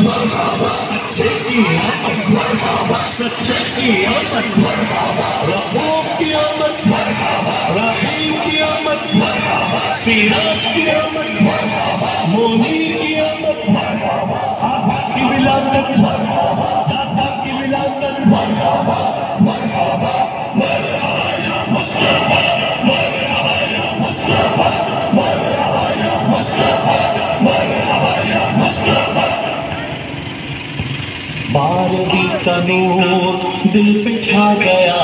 مرحبا اچھے کی آمد مرحبا سچے کی آمد مرحبا رحوم کی آمد مرحبا رحیم کی آمد مرحبا سیراج کی آمد مرحبا منیر کی آمد مرحبا آقا کی ولادت مرحبا دادا کی ولادت مرحبا مرحبا مرحبا یا مصطفیٰ مرحبا یا مصطفیٰ مرحبا یا مصطفیٰ مرحبا یا مصطفیٰ بارہویں کا نور دل پہ چھا گیا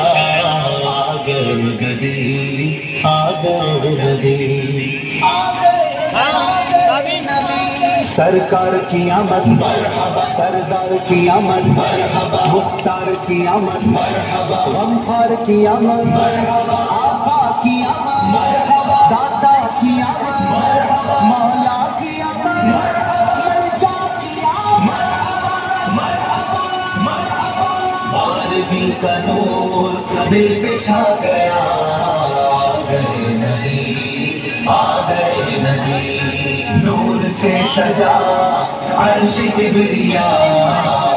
آ گئے نبی آ گئے نبی سرکار کی آمد مرحبا سردار کی آمد مرحبا مختار کی آمد مرحبا غمخوار کی آمد مرحبا آقا کی آمد مرحبا دادا کی آمد مرحبا مولا کی آمد مرحبا ملجا کی آمد مرحبا مرحبا بارہویں کا نور دل پہ چھا گیا آ گئے نبی آ گئے نبی نور سے سجا عرش کبریا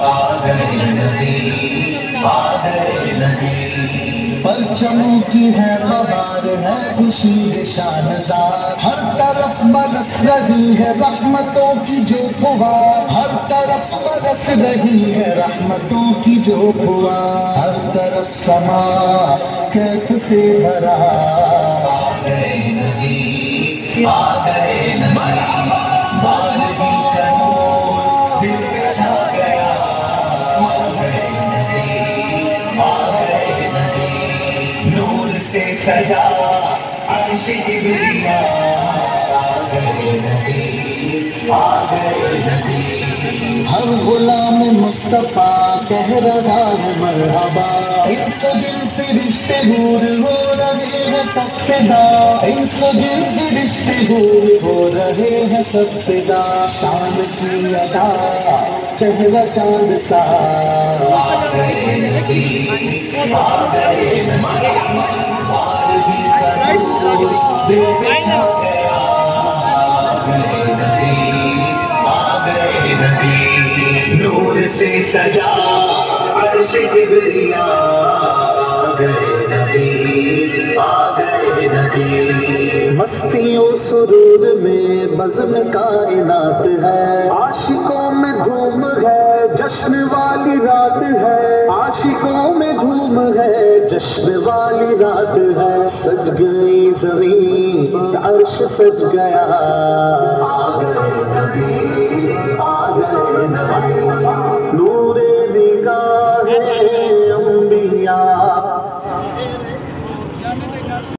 آ گئے نبی آ گئے نبی پرچموں کی ہے بہار ہے خوشی شاندار ہر طرف برس رہی ہے رحمتوں کی جو فوار ہر طرف برس رہی ہے رحمتوں کی جو فوار ہر طرف سما کیف سے بھرا آ گئے نبی آ گئے نبی بارہویں کا نور دل پہ چھا گیا آ گئے نبی آ گئے نبی نور سے سجا عرش کبریا آ گئے نبی آ گئے نبی ہر غلام مصطفیٰ کہہ رہا ہے مرحبا انس و جن فرشتے حور ہو رہے ہیں سب فدا انس و جن فرشتے حور ہو رہے ہیں سب فدا شان کی ادا چہرہ چاند سا آ گئے نبی آ گئے نبی بارہویں کا نور دل پہ چھا گیا آ گئے نبی آ گئے نبی نور سے سجا عرش کبریا آ گئے نبی آ گئے نبی مستی و سرور میں بزم کائنات ہے عاشقوں میں دھوم ہے جشن والی رات ہے عاشقوں میں دھوم ہے جشن والی رات ہے سج گئی زمین عرش سج گیا آ گئے نبی آ گئے نبی نور نگاہ انبیاء